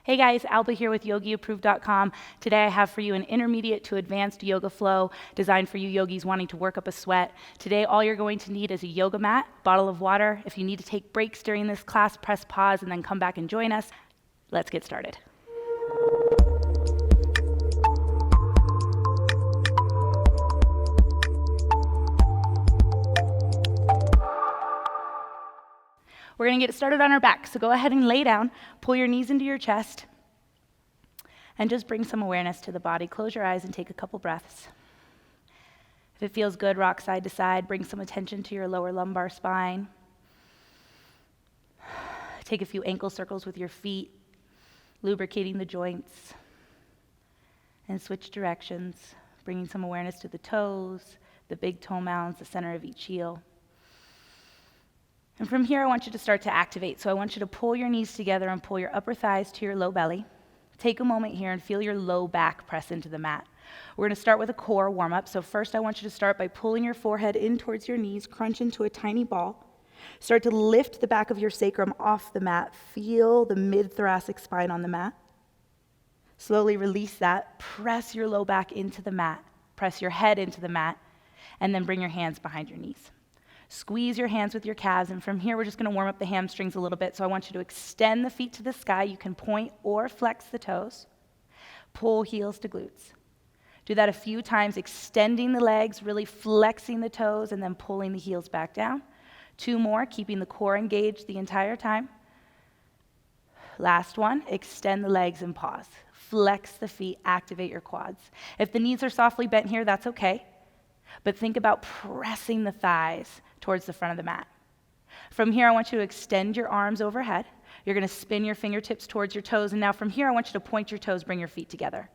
Hey guys, Alba here with YogiApproved.com. Today I have for you an intermediate to advanced yoga flow designed for you yogis wanting to work up a sweat. Today all you're going to need is a yoga mat, bottle of water. If you need to take breaks during this class, press pause and then come back and join us. Let's get started. We're going to get started on our back, so go ahead and lay down, pull your knees into your chest, and just bring some awareness to the body. Close your eyes and take a couple breaths. If it feels good, rock side to side, bring some attention to your lower lumbar spine. Take a few ankle circles with your feet, lubricating the joints, and switch directions, bringing some awareness to the toes, the big toe mounds, the center of each heel. And from here, I want you to start to activate. So I want you to pull your knees together and pull your upper thighs to your low belly. Take a moment here and feel your low back press into the mat. We're going to start with a core warm-up. So first, I want you to start by pulling your forehead in towards your knees, crunch into a tiny ball. Start to lift the back of your sacrum off the mat. Feel the mid-thoracic spine on the mat. Slowly release that. Press your low back into the mat. Press your head into the mat. And then bring your hands behind your knees. Squeeze your hands with your calves, and from here we're just going to warm up the hamstrings a little bit. So I want you to extend the feet to the sky. You can point or flex the toes. Pull heels to glutes. Do that a few times, extending the legs, really flexing the toes, and then pulling the heels back down. 2 more, keeping the core engaged the entire time. Last one, extend the legs and pause. Flex the feet, activate your quads. If the knees are softly bent here, that's okay. But think about pressing the thighs towards the front of the mat. From here, I want you to extend your arms overhead. You're going to spin your fingertips towards your toes. And now from here, I want you to point your toes, bring your feet together.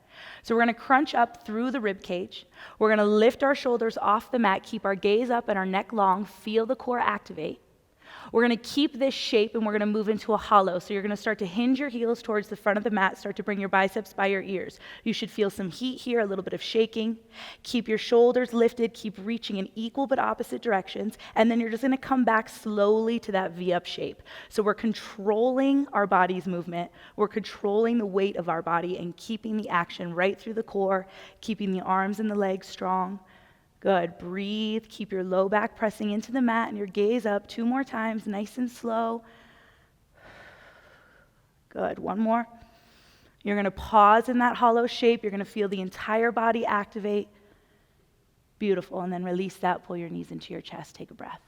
So we're going to crunch up through the rib cage. We're going to lift our shoulders off the mat, keep our gaze up and our neck long, feel the core activate. We're going to keep this shape and we're going to move into a hollow. So you're going to start to hinge your heels towards the front of the mat, start to bring your biceps by your ears. You should feel some heat here, a little bit of shaking. Keep your shoulders lifted, keep reaching in equal but opposite directions, and then you're just going to come back slowly to that V-up shape. So we're controlling our body's movement, we're controlling the weight of our body and keeping the action right through the core, keeping the arms and the legs strong. Good. Breathe. Keep your low back pressing into the mat and your gaze up 2 more times, nice and slow. Good. 1 more. You're going to pause in that hollow shape. You're going to feel the entire body activate. Beautiful. And then release that. Pull your knees into your chest. Take a breath.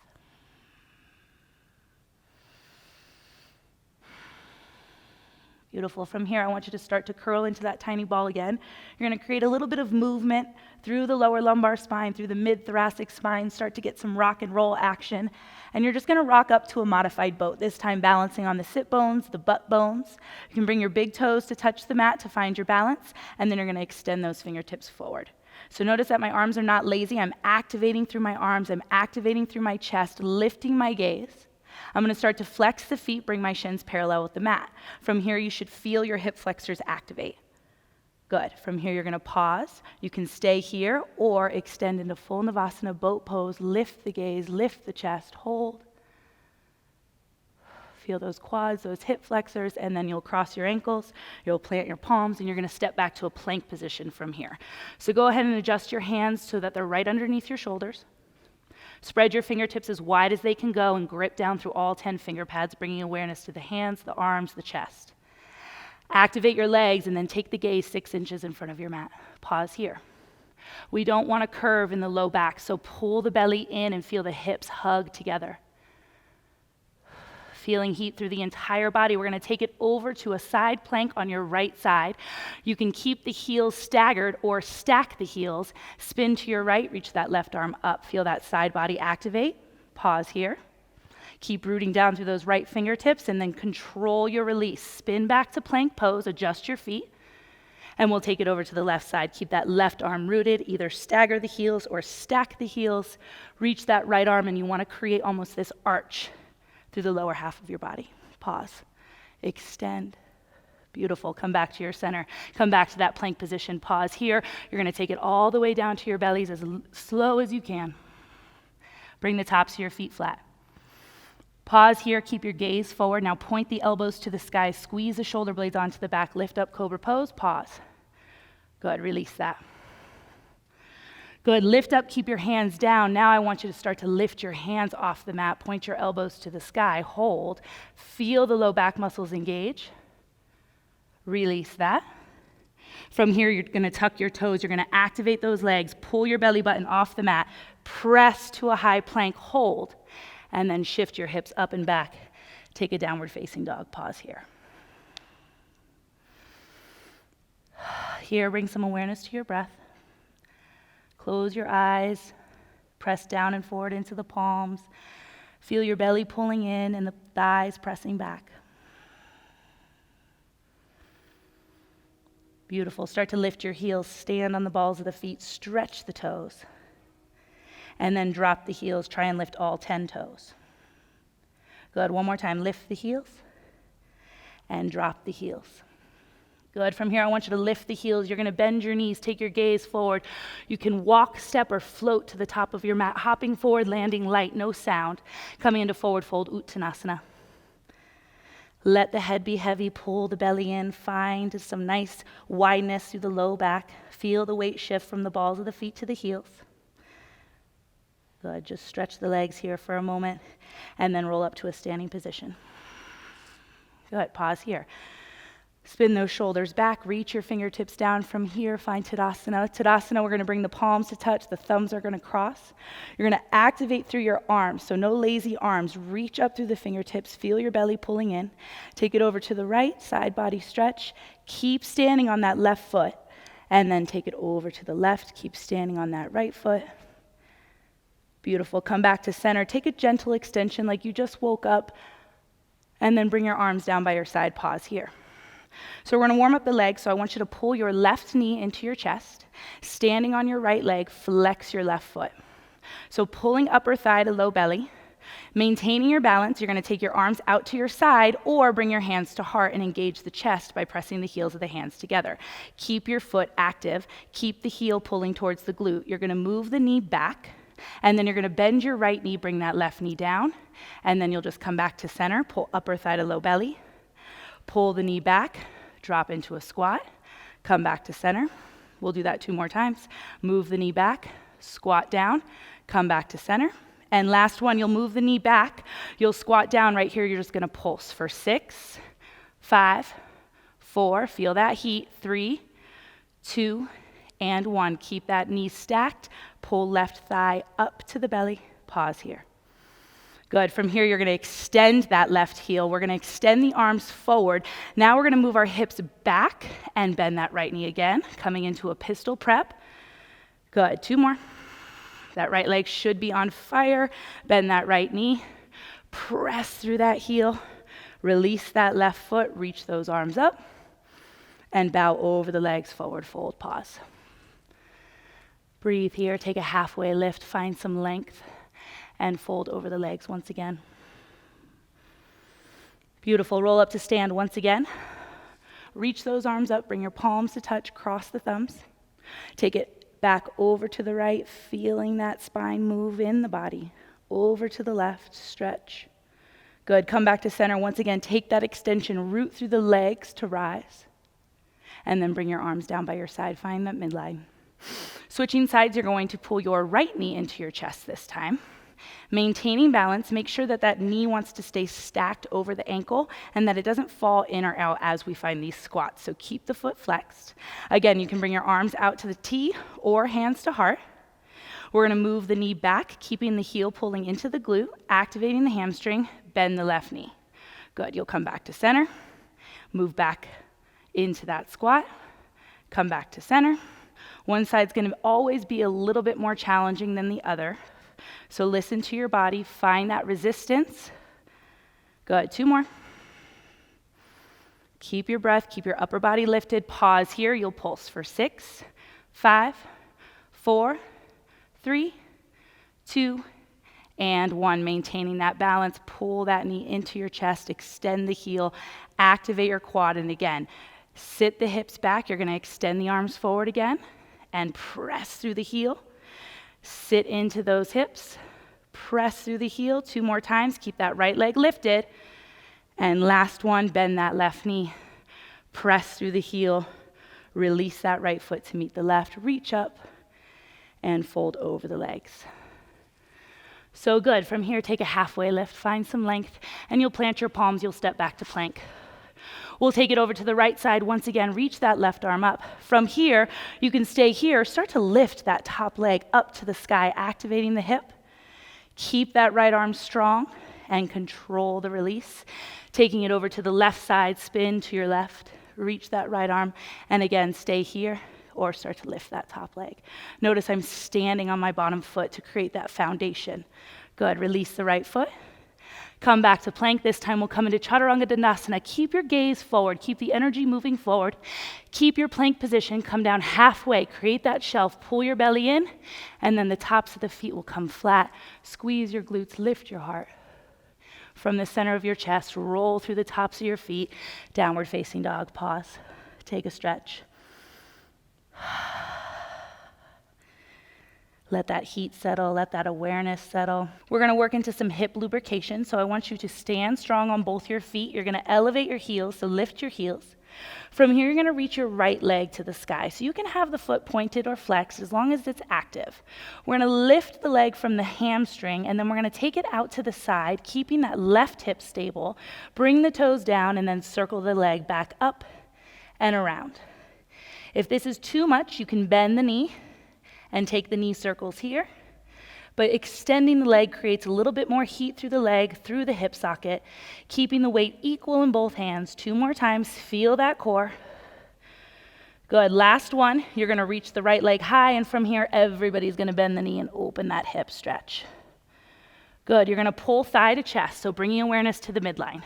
Beautiful. From here, I want you to start to curl into that tiny ball again. You're going to create a little bit of movement through the lower lumbar spine, through the mid-thoracic spine, start to get some rock and roll action. And you're just going to rock up to a modified boat, this time balancing on the sit bones, the butt bones. You can bring your big toes to touch the mat to find your balance, and then you're going to extend those fingertips forward. So notice that my arms are not lazy. I'm activating through my arms. I'm activating through my chest, lifting my gaze. I'm going to start to flex the feet, bring my shins parallel with the mat. From here, you should feel your hip flexors activate. Good. From here, you're going to pause. You can stay here or extend into full Navasana, boat pose. Lift the gaze, lift the chest, hold. Feel those quads, those hip flexors, and then you'll cross your ankles, you'll plant your palms, and you're going to step back to a plank position from here. So go ahead and adjust your hands so that they're right underneath your shoulders. Spread your fingertips as wide as they can go and grip down through all 10 finger pads, bringing awareness to the hands, the arms, the chest. Activate your legs and then take the gaze 6 inches in front of your mat. Pause here. We don't want to curve in the low back, so pull the belly in and feel the hips hug together. Feeling heat through the entire body. We're going to take it over to a side plank on your right side. You can keep the heels staggered or stack the heels. Spin to your right, reach that left arm up. Feel that side body activate. Pause here. Keep rooting down through those right fingertips and then control your release. Spin back to plank pose, adjust your feet, and we'll take it over to the left side. Keep that left arm rooted, either stagger the heels or stack the heels. Reach that right arm and you want to create almost this arch through the lower half of your body. Pause. Extend. Beautiful. Come back to your center. Come back to that plank position. Pause here. You're going to take it all the way down to your bellies as slow as you can. Bring the tops of your feet flat. Pause here, keep your gaze forward. Now point the elbows to the sky, squeeze the shoulder blades onto the back, lift up, cobra pose, pause. Good, release that. Good, lift up, keep your hands down. Now I want you to start to lift your hands off the mat, point your elbows to the sky, hold. Feel the low back muscles engage. Release that. From here, you're gonna tuck your toes, you're gonna activate those legs, pull your belly button off the mat, press to a high plank, hold, and then shift your hips up and back. Take a downward facing dog, pause here. Here, bring some awareness to your breath. Close your eyes, press down and forward into the palms. Feel your belly pulling in and the thighs pressing back. Beautiful. Start to lift your heels, stand on the balls of the feet, stretch the toes. And then drop the heels, try and lift all 10 toes. Good, one more time, lift the heels and drop the heels. Good, from here I want you to lift the heels, you're gonna bend your knees, take your gaze forward. You can walk, step, or float to the top of your mat, hopping forward, landing light, no sound. Coming into forward fold, Uttanasana. Let the head be heavy, pull the belly in, find some nice wideness through the low back. Feel the weight shift from the balls of the feet to the heels. Good, just stretch the legs here for a moment and then roll up to a standing position. Good, pause here. Spin those shoulders back, reach your fingertips down from here, find Tadasana. Tadasana, we're gonna bring the palms to touch, the thumbs are gonna cross. You're gonna activate through your arms, so no lazy arms. Reach up through the fingertips, feel your belly pulling in. Take it over to the right, side body stretch. Keep standing on that left foot, and then take it over to the left. Keep standing on that right foot. Beautiful, come back to center. Take a gentle extension like you just woke up, and then bring your arms down by your side, pause here. So we're gonna warm up the legs, so I want you to pull your left knee into your chest, standing on your right leg, flex your left foot. So pulling upper thigh to low belly, maintaining your balance, you're gonna take your arms out to your side or bring your hands to heart and engage the chest by pressing the heels of the hands together. Keep your foot active, keep the heel pulling towards the glute. You're gonna move the knee back, and then you're gonna bend your right knee, bring that left knee down, and then you'll just come back to center, pull upper thigh to low belly, pull the knee back, drop into a squat, come back to center. We'll do that 2 more times. Move the knee back, squat down, come back to center. And last one, you'll move the knee back, you'll squat down right here, you're just gonna pulse for 6, 5, 4, feel that heat, 3, 2, and 1. Keep that knee stacked, pull left thigh up to the belly, pause here. Good, from here you're gonna extend that left heel. We're gonna extend the arms forward. Now we're gonna move our hips back and bend that right knee again, coming into a pistol prep. Good, 2 more. That right leg should be on fire. Bend that right knee, press through that heel, release that left foot, reach those arms up, and bow over the legs, forward fold, pause. Breathe here, take a halfway lift, find some length, and fold over the legs once again. Beautiful, roll up to stand once again. Reach those arms up, bring your palms to touch, cross the thumbs. Take it back over to the right, feeling that spine move in the body. Over to the left, stretch. Good, come back to center once again. Take that extension, root through the legs to rise. And then bring your arms down by your side, find that midline. Switching sides, you're going to pull your right knee into your chest this time. Maintaining balance, make sure that that knee wants to stay stacked over the ankle and that it doesn't fall in or out as we find these squats. So keep the foot flexed. Again, you can bring your arms out to the T or hands to heart. We're gonna move the knee back, keeping the heel pulling into the glute, activating the hamstring, bend the left knee. Good, you'll come back to center, move back into that squat, come back to center. One side's gonna always be a little bit more challenging than the other. So listen to your body, find that resistance. Good, 2 more. Keep your breath, keep your upper body lifted. Pause here, you'll pulse for 6, 5, 4, 3, 2, and 1. Maintaining that balance, pull that knee into your chest, extend the heel, activate your quad, and again, sit the hips back. You're gonna extend the arms forward again and press through the heel. Sit into those hips, Press through the heel 2 more times. Keep that right leg lifted. And last one, bend that left knee. Press through the heel. Release that right foot to meet the left. Reach up and fold over the legs. So good. From here, take a halfway lift. Find some length. And you'll plant your palms. You'll step back to plank. We'll take it over to the right side. Once again, reach that left arm up. From here, you can stay here. Start to lift that top leg up to the sky, activating the hip. Keep that right arm strong and control the release. Taking it over to the left side, spin to your left. Reach that right arm. And again, stay here or start to lift that top leg. Notice I'm standing on my bottom foot to create that foundation. Good. Release the right foot. Come back to plank. This time we'll come into Chaturanga Dandasana. Keep your gaze forward. Keep the energy moving forward. Keep your plank position. Come down halfway. Create that shelf. Pull your belly in, and then the tops of the feet will come flat. Squeeze your glutes. Lift your heart. From the center of your chest, roll through the tops of your feet. Downward facing dog. Pause. Take a stretch. Let that heat settle, let that awareness settle. We're gonna work into some hip lubrication, so I want you to stand strong on both your feet. You're gonna elevate your heels, so lift your heels. From here, you're gonna reach your right leg to the sky. So you can have the foot pointed or flexed as long as it's active. We're gonna lift the leg from the hamstring, and then we're gonna take it out to the side, keeping that left hip stable. Bring the toes down, and then circle the leg back up and around. If this is too much, you can bend the knee and take the knee circles here. But extending the leg creates a little bit more heat through the leg, through the hip socket, keeping the weight equal in both hands. 2 more times. Feel that core. Good. Last one. You're going to reach the right leg high, and from here, everybody's going to bend the knee and open that hip stretch. Good. You're going to pull thigh to chest, so bringing awareness to the midline.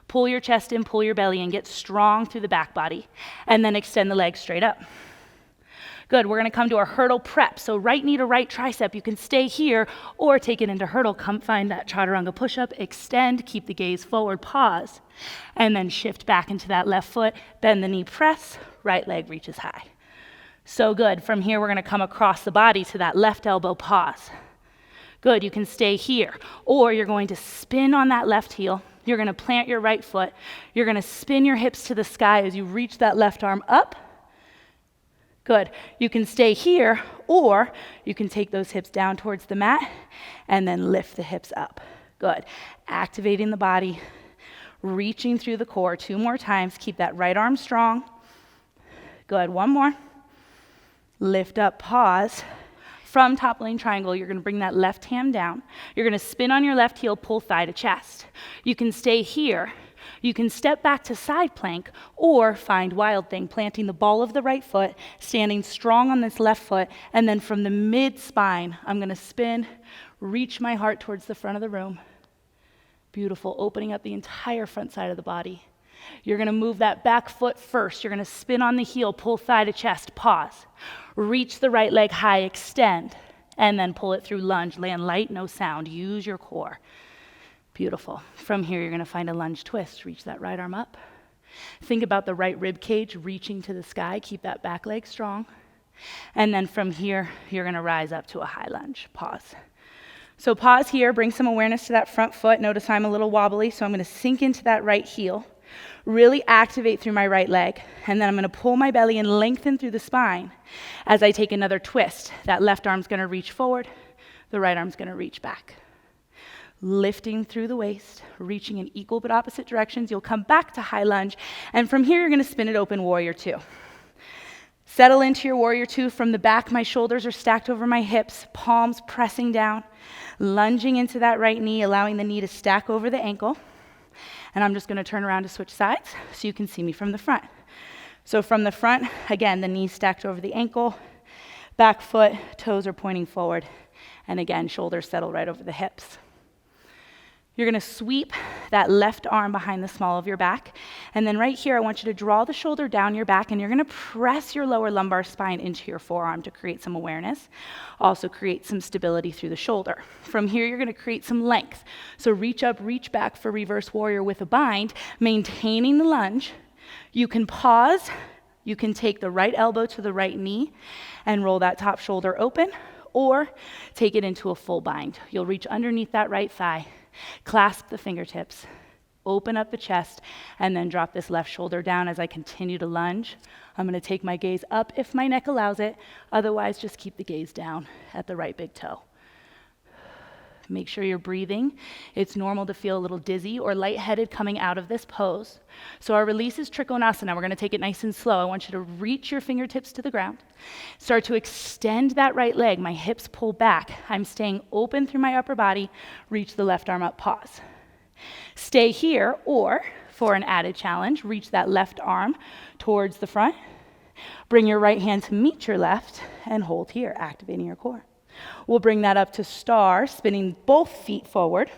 Pull your chest in, pull your belly in, get strong through the back body, and then extend the leg straight up. Good, we're gonna come to our hurdle prep. So right knee to right tricep, you can stay here or take it into hurdle. Come find that chaturanga push-up, extend, keep the gaze forward, pause, and then shift back into that left foot, bend the knee, press, right leg reaches high. So good, from here we're gonna come across the body to that left elbow, pause. Good, you can stay here, or you're going to spin on that left heel. You're gonna plant your right foot. You're gonna spin your hips to the sky as you reach that left arm up. Good. You can stay here, or you can take those hips down towards the mat and then lift the hips up. Good. Activating the body, reaching through the core. 2 more times. Keep that right arm strong. Good. 1 more. Lift up, pause. From toppling triangle, you're going to bring that left hand down. You're going to spin on your left heel, pull thigh to chest. You can stay here. You can step back to side plank or find wild thing, planting the ball of the right foot, standing strong on this left foot, and then from the mid-spine, I'm going to spin, reach my heart towards the front of the room. Beautiful, opening up the entire front side of the body. You're going to move that back foot first. You're going to spin on the heel, pull thigh to chest, pause. Reach the right leg high, extend, and then pull it through lunge. Land light, no sound. Use your core. Beautiful. From here, you're going to find a lunge twist. Reach that right arm up. Think about the right rib cage reaching to the sky. Keep that back leg strong. And then from here, you're going to rise up to a high lunge. Pause. So pause here. Bring some awareness to that front foot. Notice I'm a little wobbly, so I'm going to sink into that right heel. Really activate through my right leg. And then I'm going to pull my belly and lengthen through the spine as I take another twist. That left arm's going to reach forward. The right arm's going to reach back. Lifting through the waist, reaching in equal but opposite directions. You'll come back to high lunge, and from here, you're gonna spin it open, warrior 2. Settle into your warrior 2 from the back. My shoulders are stacked over my hips, palms pressing down, lunging into that right knee, allowing the knee to stack over the ankle. And I'm just gonna turn around to switch sides so you can see me from the front. So from the front, again, the knee stacked over the ankle, back foot, toes are pointing forward, and again, shoulders settle right over the hips. You're going to sweep that left arm behind the small of your back. And then right here, I want you to draw the shoulder down your back, and you're going to press your lower lumbar spine into your forearm to create some awareness. Also create some stability through the shoulder. From here, you're going to create some length. So reach up, reach back for reverse warrior with a bind, maintaining the lunge. You can pause. You can take the right elbow to the right knee and roll that top shoulder open, or take it into a full bind. You'll reach underneath that right thigh, clasp the fingertips, open up the chest, and then drop this left shoulder down as I continue to lunge. I'm going to take my gaze up if my neck allows it. Otherwise, just keep the gaze down at the right big toe. Make sure you're breathing. It's normal to feel a little dizzy or lightheaded coming out of this pose. So our release is Trikonasana. We're going to take it nice and slow. I want you to reach your fingertips to the ground. Start to extend that right leg. My hips pull back. I'm staying open through my upper body. Reach the left arm up, pause. Stay here, or for an added challenge, reach that left arm towards the front. Bring your right hand to meet your left and hold here, activating your core. We'll bring that up to star, spinning both feet forward,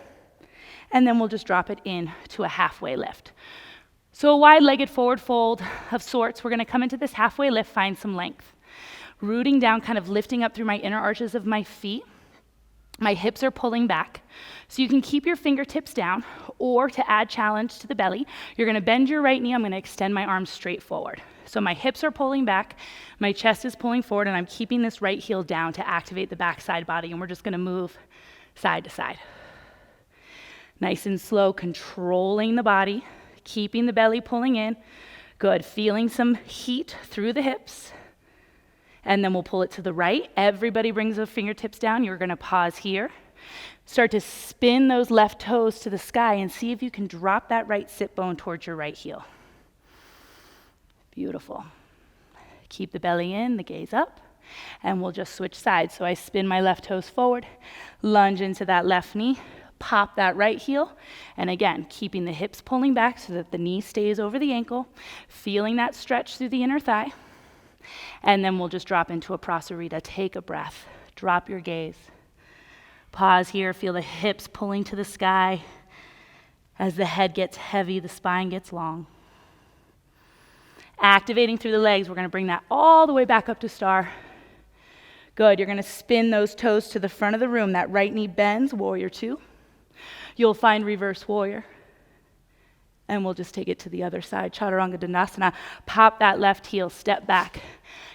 and then we'll just drop it in to a halfway lift. So a wide-legged forward fold of sorts. We're going to come into this halfway lift, find some length. Rooting down, kind of lifting up through my inner arches of my feet. My hips are pulling back. So you can keep your fingertips down, or to add challenge to the belly, you're going to bend your right knee. I'm going to extend my arms straight forward. So my hips are pulling back, my chest is pulling forward, and I'm keeping this right heel down to activate the backside body, and we're just going to move side to side. Nice and slow, controlling the body, keeping the belly pulling in. Good, feeling some heat through the hips. And then we'll pull it to the right. Everybody brings their fingertips down. You're going to pause here. Start to spin those left toes to the sky and see if you can drop that right sit bone towards your right heel. Beautiful. Keep the belly in, the gaze up, and we'll just switch sides. So I spin my left toes forward, lunge into that left knee, pop that right heel, and again, keeping the hips pulling back so that the knee stays over the ankle, feeling that stretch through the inner thigh. And then we'll just drop into a prasarita. Take a breath. Drop your gaze. Pause here. Feel the hips pulling to the sky. As the head gets heavy, the spine gets long. Activating through the legs. We're going to bring that all the way back up to star. Good. You're going to spin those toes to the front of the room. That right knee bends. Warrior 2. You'll find reverse warrior. And we'll just take it to the other side. Chaturanga Dandasana. Pop that left heel, step back.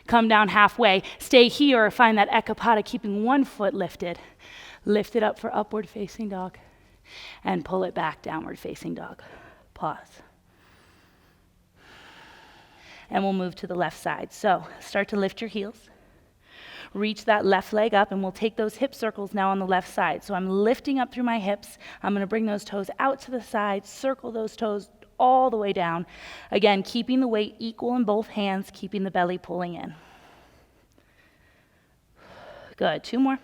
Come down halfway. Stay here or find that ekapada, keeping one foot lifted. Lift it up for upward facing dog. And pull it back, downward facing dog. Pause. And we'll move to the left side. So start to lift your heels. Reach that left leg up, and we'll take those hip circles now on the left side. So I'm lifting up through my hips. I'm going to bring those toes out to the side, circle those toes all the way down. Again, keeping the weight equal in both hands, keeping the belly pulling in. Good. 2 more.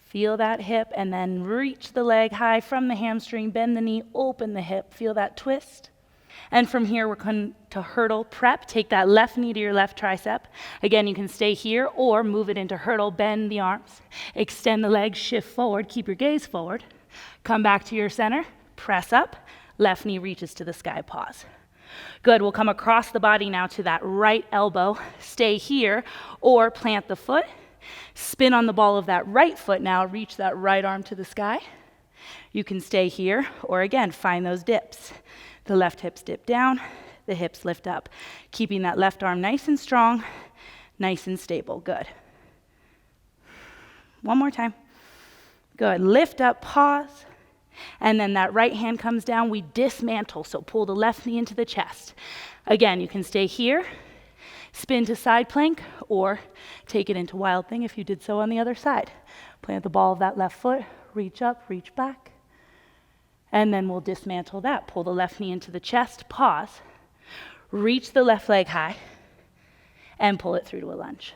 Feel that hip, and then reach the leg high from the hamstring, bend the knee, open the hip. Feel that twist. And from here, we're going to hurdle prep. Take that left knee to your left tricep. Again, you can stay here or move it into hurdle. Bend the arms. Extend the legs. Shift forward. Keep your gaze forward. Come back to your center. Press up. Left knee reaches to the sky. Pause. Good. We'll come across the body now to that right elbow. Stay here or plant the foot. Spin on the ball of that right foot now. Reach that right arm to the sky. You can stay here or, again, find those dips. The left hips dip down, the hips lift up. Keeping that left arm nice and strong, nice and stable. Good. One more time. Good. Lift up, pause. And then that right hand comes down. We dismantle, so pull the left knee into the chest. Again, you can stay here, spin to side plank, or take it into wild thing if you did so on the other side. Plant the ball of that left foot, reach up, reach back. And then we'll dismantle that. Pull the left knee into the chest, pause, reach the left leg high, and pull it through to a lunge.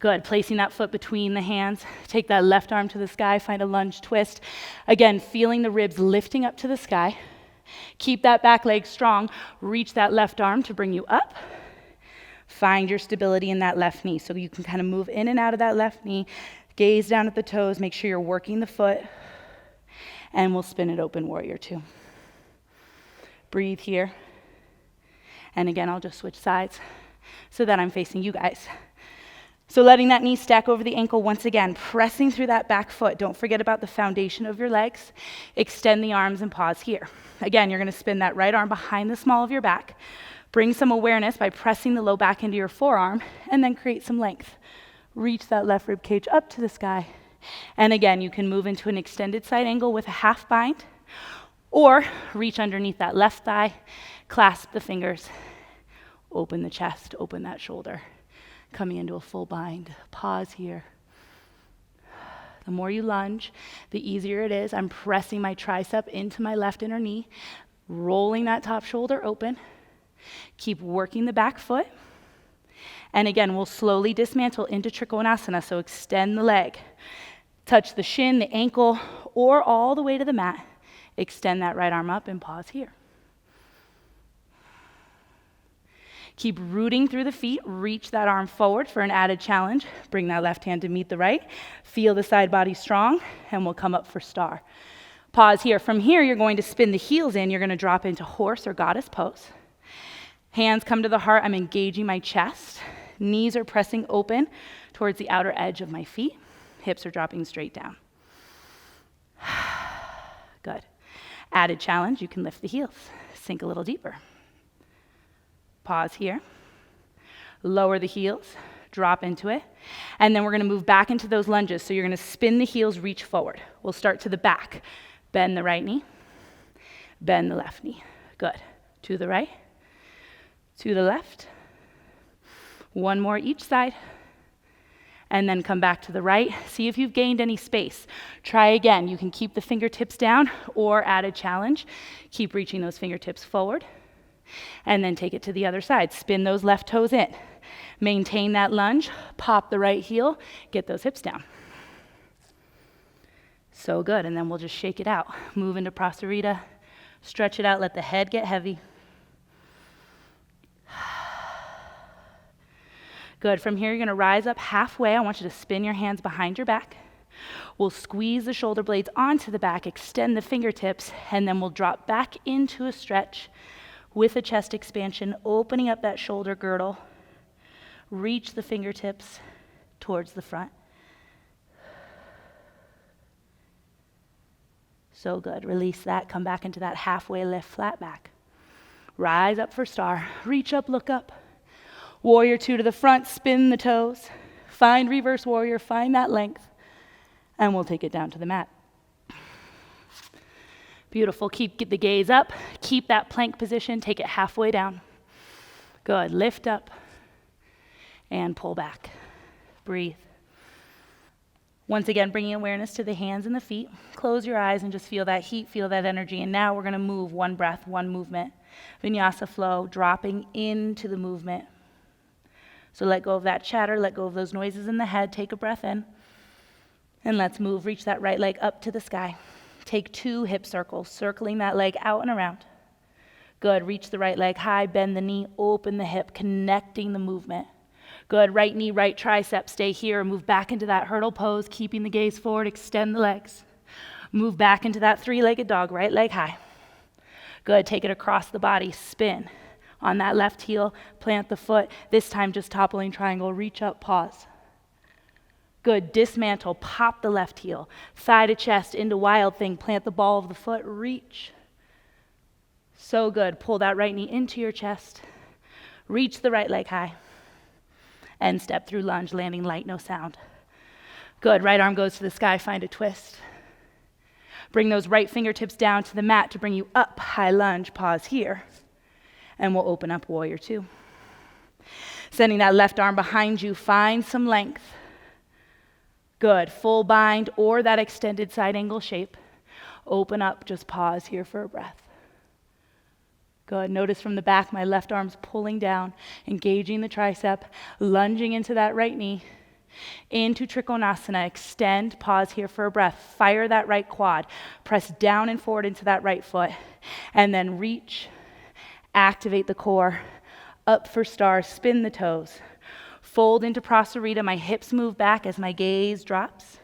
Good. Placing that foot between the hands. Take that left arm to the sky, find a lunge twist. Again, feeling the ribs lifting up to the sky. Keep that back leg strong. Reach that left arm to bring you up. Find your stability in that left knee. So you can kind of move in and out of that left knee. Gaze down at the toes. Make sure you're working the foot. And we'll spin it open, warrior 2. Breathe here. And again, I'll just switch sides so that I'm facing you guys. So letting that knee stack over the ankle once again, pressing through that back foot. Don't forget about the foundation of your legs. Extend the arms and pause here. Again, you're going to spin that right arm behind the small of your back. Bring some awareness by pressing the low back into your forearm, and then create some length. Reach that left rib cage up to the sky. And again, you can move into an extended side angle with a half bind, or reach underneath that left thigh, clasp the fingers, open the chest, open that shoulder, coming into a full bind. Pause here. The more you lunge, the easier it is. I'm pressing my tricep into my left inner knee, rolling that top shoulder open. Keep working the back foot. And again, we'll slowly dismantle into Trikonasana, so extend the leg. Touch the shin, the ankle, or all the way to the mat. Extend that right arm up and pause here. Keep rooting through the feet. Reach that arm forward for an added challenge. Bring that left hand to meet the right. Feel the side body strong, and we'll come up for star. Pause here. From here, you're going to spin the heels in. You're going to drop into horse or goddess pose. Hands come to the heart. I'm engaging my chest. Knees are pressing open towards the outer edge of my feet. Hips are dropping straight down. Good. Added challenge, you can lift the heels. Sink a little deeper. Pause here. Lower the heels, drop into it. And then we're going to move back into those lunges. So you're going to spin the heels, reach forward. We'll start to the back. Bend the right knee, bend the left knee. Good. To the right, to the left. One more each side. And then come back to the right. See if you've gained any space. Try again. You can keep the fingertips down or add a challenge. Keep reaching those fingertips forward. And then take it to the other side. Spin those left toes in. Maintain that lunge. Pop the right heel. Get those hips down. So good. And then we'll just shake it out. Move into Prasarita. Stretch it out. Let the head get heavy. Good. From here, you're going to rise up halfway. I want you to spin your hands behind your back. We'll squeeze the shoulder blades onto the back, extend the fingertips, and then we'll drop back into a stretch with a chest expansion, opening up that shoulder girdle. Reach the fingertips towards the front. So good. Release that. Come back into that halfway lift, flat back. Rise up for star. Reach up, look up. Warrior two to the front, spin the toes. Find reverse warrior, find that length. And we'll take it down to the mat. Beautiful. Keep the gaze up. Keep that plank position. Take it halfway down. Good. Lift up and pull back. Breathe. Once again, bringing awareness to the hands and the feet. Close your eyes and just feel that heat, feel that energy. And now we're going to move one breath, one movement. Vinyasa flow, dropping into the movement. So let go of that chatter, let go of those noises in the head. Take a breath in. And let's move. Reach that right leg up to the sky. Take 2 hip circles, circling that leg out and around. Good. Reach the right leg high, bend the knee, open the hip, connecting the movement. Good. Right knee, right tricep. Stay here. Move back into that hurdle pose, keeping the gaze forward. Extend the legs. Move back into that 3-legged dog, right leg high. Good. Take it across the body. Spin. On that left heel, plant the foot. This time just toppling triangle. Reach up, pause. Good. Dismantle. Pop the left heel. Thigh to chest into wild thing. Plant the ball of the foot. Reach. So good. Pull that right knee into your chest. Reach the right leg high. And step through lunge, landing light, no sound. Good. Right arm goes to the sky. Find a twist. Bring those right fingertips down to the mat to bring you up. High lunge. Pause here. And we'll open up warrior two. Sending that left arm behind you. Find some length. Good. Full bind or that extended side angle shape. Open up. Just pause here for a breath. Good. Notice from the back, my left arm's pulling down, engaging the tricep, lunging into that right knee. Into Trikonasana. Extend. Pause here for a breath. Fire that right quad. Press down and forward into that right foot. And then reach. Activate the core. Up for star. Spin the toes. Fold into Prasarita. My hips move back as my gaze drops.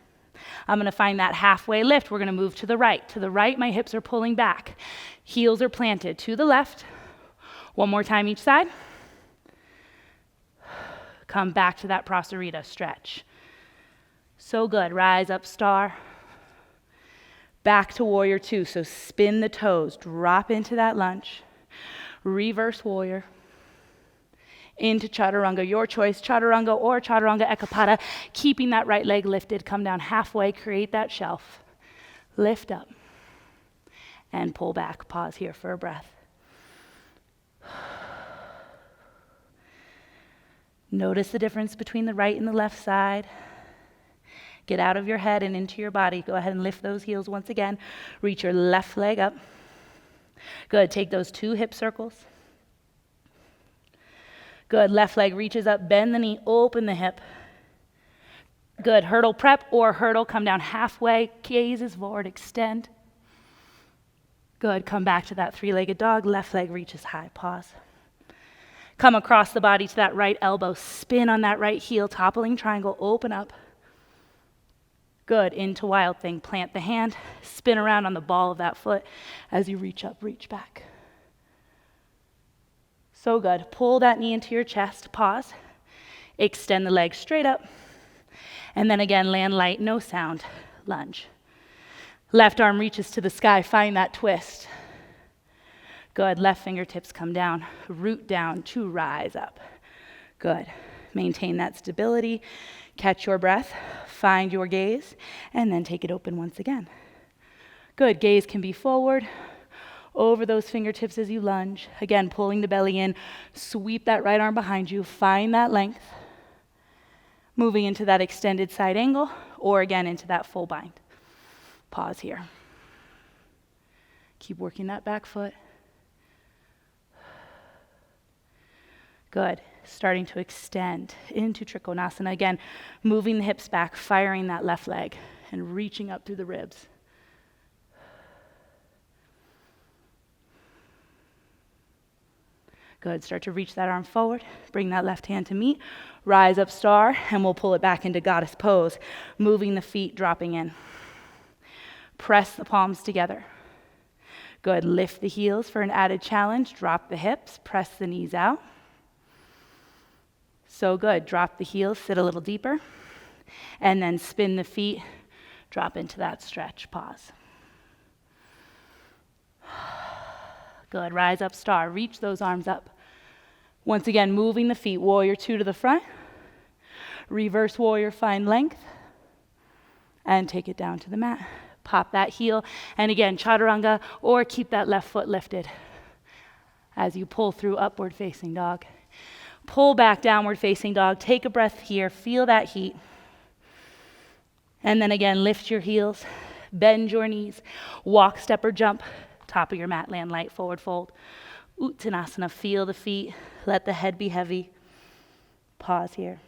I'm going to find that halfway lift. We're going to move to the right. To the right, my hips are pulling back. Heels are planted. To the left. One more time each side. Come back to that Prasarita. Stretch. So good. Rise up, star. Back to warrior two. So spin the toes. Drop into that lunge. Reverse warrior. into Chaturanga, your choice, Chaturanga or Chaturanga Ekapada, keeping that right leg lifted. Come down halfway, create that shelf. Lift up and pull back. Pause here for a breath. Notice the difference between the right and the left side. Get out of your head and into your body. Go ahead and lift those heels once again. Reach your left leg up. Good, take those 2 hip circles. Good, left leg reaches up, bend the knee, open the hip. Good, hurdle prep or hurdle, come down halfway, gazes forward, extend. Good, come back to that 3-legged dog, left leg reaches high, pause. Come across the body to that right elbow, spin on that right heel, toppling triangle, open up. Good, into Wild Thing, plant the hand, spin around on the ball of that foot as you reach up, reach back. So good. Pull that knee into your chest, pause. Extend the leg straight up. And then again, land light, no sound, lunge. Left arm reaches to the sky, find that twist. Good, left fingertips come down, root down to rise up. Good, maintain that stability, catch your breath, find your gaze, and then take it open once again. Good, gaze can be forward, over those fingertips as you lunge. Again, pulling the belly in, sweep that right arm behind you, find that length. Moving into that extended side angle, or again into that full bind. Pause here. Keep working that back foot. Good. Starting to extend into Trikonasana. Again, moving the hips back, firing that left leg, and reaching up through the ribs. Good, start to reach that arm forward, bring that left hand to meet, rise up star, and we'll pull it back into goddess pose, moving the feet, dropping in. Press the palms together. Good, lift the heels for an added challenge, drop the hips, press the knees out. So good, drop the heels, sit a little deeper, and then spin the feet, drop into that stretch, pause. Good, rise up star, reach those arms up. Once again, moving the feet, warrior 2 to the front. Reverse warrior, find length. And take it down to the mat. Pop that heel, and again, chaturanga, or keep that left foot lifted as you pull through upward facing dog. Pull back, downward facing dog. Take a breath here, feel that heat. And then again, lift your heels, bend your knees, walk, step, or jump. Top of your mat, land light, forward fold. Uttanasana, feel the feet, let the head be heavy. Pause here.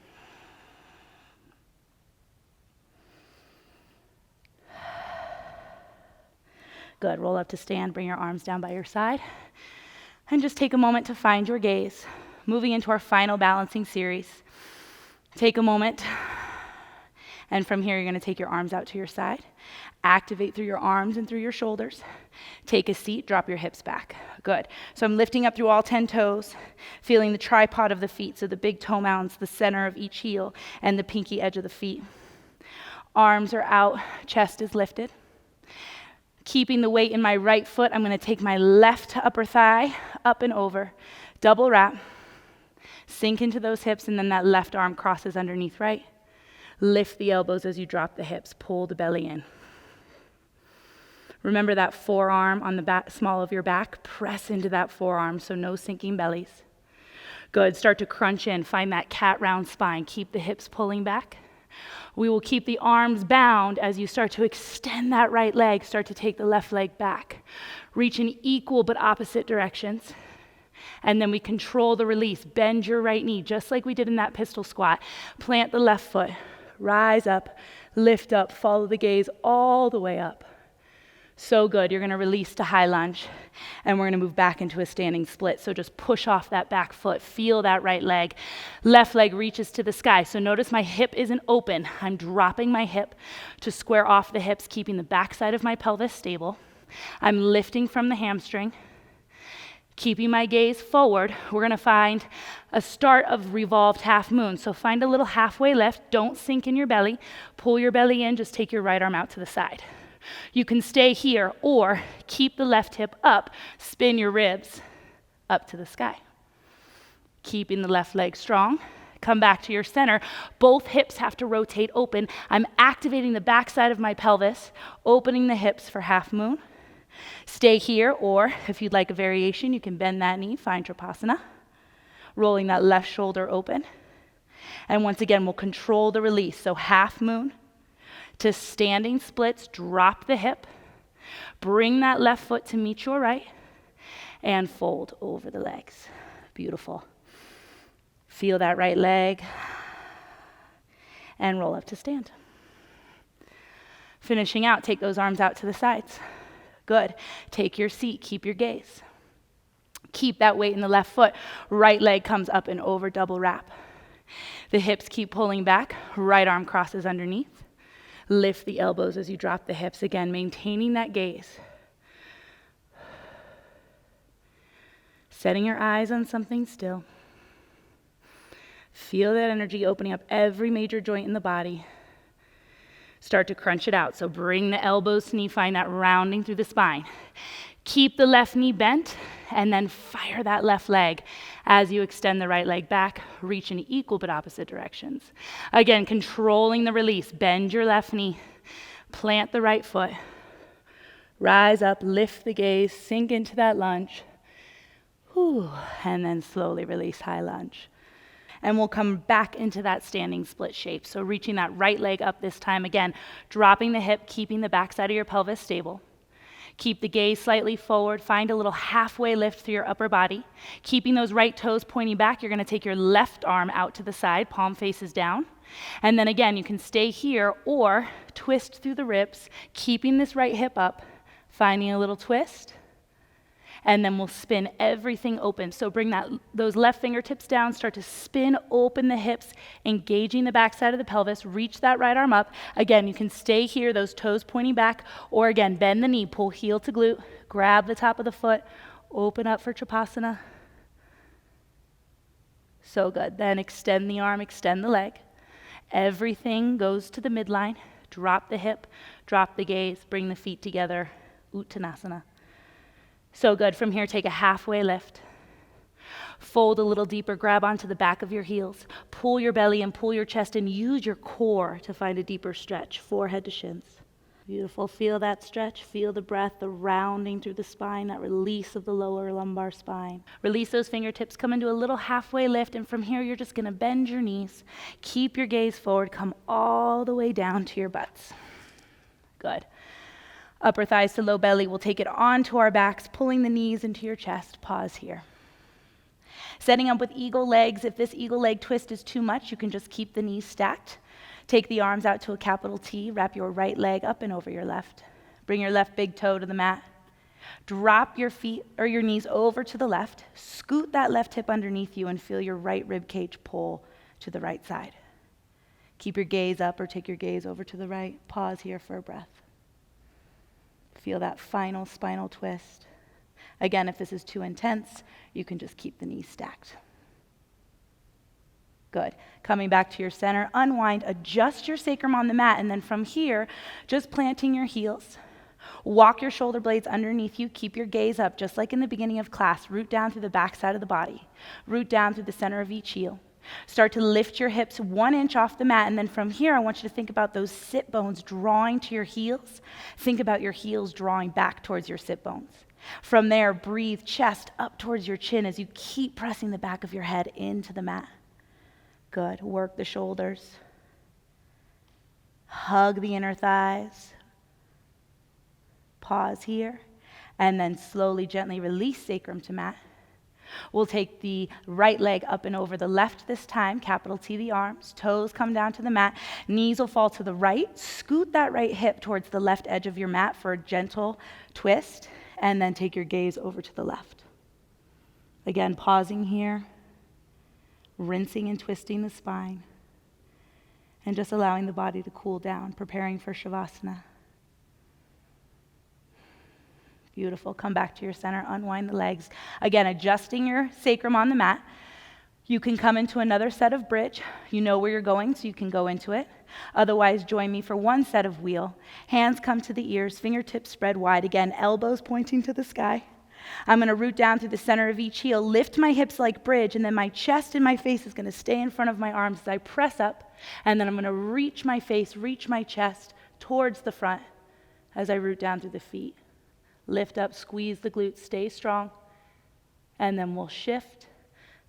Good, roll up to stand, bring your arms down by your side. And just take a moment to find your gaze. Moving into our final balancing series. Take a moment, and from here you're going to take your arms out to your side. Activate through your arms and through your shoulders. Take a seat, drop your hips back. Good. So I'm lifting up through all 10 toes, feeling the tripod of the feet, so the big toe mounds, the center of each heel, and the pinky edge of the feet. Arms are out, chest is lifted. Keeping the weight in my right foot, I'm going to take my left upper thigh up and over, double wrap, sink into those hips, and then that left arm crosses underneath right. Lift the elbows as you drop the hips, pull the belly in. Remember that forearm on the back, small of your back, press into that forearm, so no sinking bellies. Good, start to crunch in, find that cat round spine, keep the hips pulling back. We will keep the arms bound as you start to extend that right leg, start to take the left leg back. Reach in equal but opposite directions. And then we control the release. Bend your right knee, just like we did in that pistol squat. Plant the left foot, rise up, lift up, follow the gaze all the way up. So good. You're going to release to high lunge, and we're going to move back into a standing split. So just push off that back foot. Feel that right leg. Left leg reaches to the sky. So notice my hip isn't open. I'm dropping my hip to square off the hips, keeping the backside of my pelvis stable. I'm lifting from the hamstring. Keeping my gaze forward, we're going to find a start of revolved half moon. So find a little halfway lift. Don't sink in your belly. Pull your belly in. Just take your right arm out to the side. You can stay here or keep the left hip up, spin your ribs up to the sky. Keeping the left leg strong. Come back to your center. Both hips have to rotate open. I'm activating the backside of my pelvis, opening the hips for half moon. Stay here, or if you'd like a variation, you can bend that knee, find Trikonasana. Rolling that left shoulder open. And once again, we'll control the release. So half moon to standing splits, drop the hip. Bring that left foot to meet your right and fold over the legs. Beautiful. Feel that right leg and roll up to stand. Finishing out, take those arms out to the sides. Good. Take your seat, keep your gaze. Keep that weight in the left foot. Right leg comes up and over, double wrap. The hips keep pulling back. Right arm crosses underneath. Lift the elbows as you drop the hips. Again, maintaining that gaze. Setting your eyes on something still. Feel that energy opening up every major joint in the body. Start to crunch it out. So bring the elbows to knee, find that rounding through the spine. Keep the left knee bent, and then fire that left leg as you extend the right leg back, reach in equal but opposite directions. Again, controlling the release. Bend your left knee, plant the right foot, rise up, lift the gaze, sink into that lunge, and then slowly release, high lunge. And we'll come back into that standing split shape. So reaching that right leg up this time, again, dropping the hip, keeping the backside of your pelvis stable. Keep the gaze slightly forward. Find a little halfway lift through your upper body. Keeping those right toes pointing back, you're going to take your left arm out to the side, palm faces down. And then again, you can stay here or twist through the ribs, keeping this right hip up, finding a little twist. And then we'll spin everything open. So bring those left fingertips down, start to spin open the hips, engaging the backside of the pelvis, reach that right arm up. Again, you can stay here, those toes pointing back, or again, bend the knee, pull heel to glute, grab the top of the foot, open up for Trikonasana. So good. Then extend the arm, extend the leg. Everything goes to the midline. Drop the hip, drop the gaze, bring the feet together, Uttanasana. So good. From here, take a halfway lift. Fold a little deeper, grab onto the back of your heels. Pull your belly and pull your chest and use your core to find a deeper stretch, forehead to shins. Beautiful. Feel that stretch. Feel the breath, the rounding through the spine, that release of the lower lumbar spine. Release those fingertips, come into a little halfway lift, and from here, you're just going to bend your knees. Keep your gaze forward. Come all the way down to your butts. Good. Upper thighs to low belly. We'll take it onto our backs, pulling the knees into your chest. Pause here. Setting up with eagle legs. If this eagle leg twist is too much, you can just keep the knees stacked. Take the arms out to a capital T. Wrap your right leg up and over your left. Bring your left big toe to the mat. Drop your feet or your knees over to the left. Scoot that left hip underneath you and feel your right rib cage pull to the right side. Keep your gaze up or take your gaze over to the right. Pause here for a breath. Feel that final spinal twist. Again, if this is too intense, you can just keep the knees stacked. Good. Coming back to your center, unwind, adjust your sacrum on the mat, and then from here, just planting your heels. Walk your shoulder blades underneath you. Keep your gaze up, just like in the beginning of class. Root down through the back side of the body. Root down through the center of each heel. Start to lift your hips 1 inch off the mat, and then from here, I want you to think about those sit bones drawing to your heels. Think about your heels drawing back towards your sit bones. From there, breathe chest up towards your chin as you keep pressing the back of your head into the mat. Good. Work the shoulders. Hug the inner thighs. Pause here, and then slowly, gently release sacrum to mat. We'll take the right leg up and over the left this time, capital T the arms, toes come down to the mat, knees will fall to the right, scoot that right hip towards the left edge of your mat for a gentle twist, and then take your gaze over to the left. Again, pausing here, rinsing and twisting the spine, and just allowing the body to cool down, preparing for Shavasana. Beautiful. Come back to your center, unwind the legs. Again, adjusting your sacrum on the mat. You can come into another set of bridge. You know where you're going, so you can go into it. Otherwise, join me for one set of wheel. Hands come to the ears, fingertips spread wide. Again, elbows pointing to the sky. I'm going to root down through the center of each heel, lift my hips like bridge, and then my chest and my face is going to stay in front of my arms as I press up, and then I'm going to reach my face, reach my chest towards the front as I root down through the feet. Lift up, squeeze the glutes, stay strong, and then we'll shift,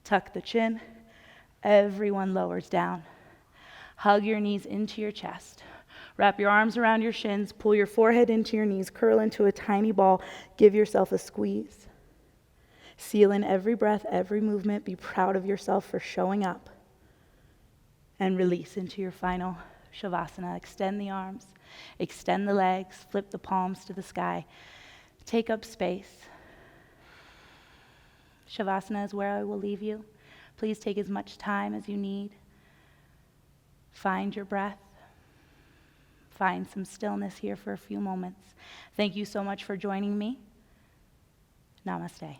tuck the chin. Everyone lowers down. Hug your knees into your chest. Wrap your arms around your shins, pull your forehead into your knees, curl into a tiny ball, give yourself a squeeze. Seal in every breath, every movement, be proud of yourself for showing up. And release into your final Shavasana. Extend the arms, extend the legs, flip the palms to the sky. Take up space. Shavasana is where I will leave you. Please take as much time as you need. Find your breath. Find some stillness here for a few moments. Thank you so much for joining me. Namaste.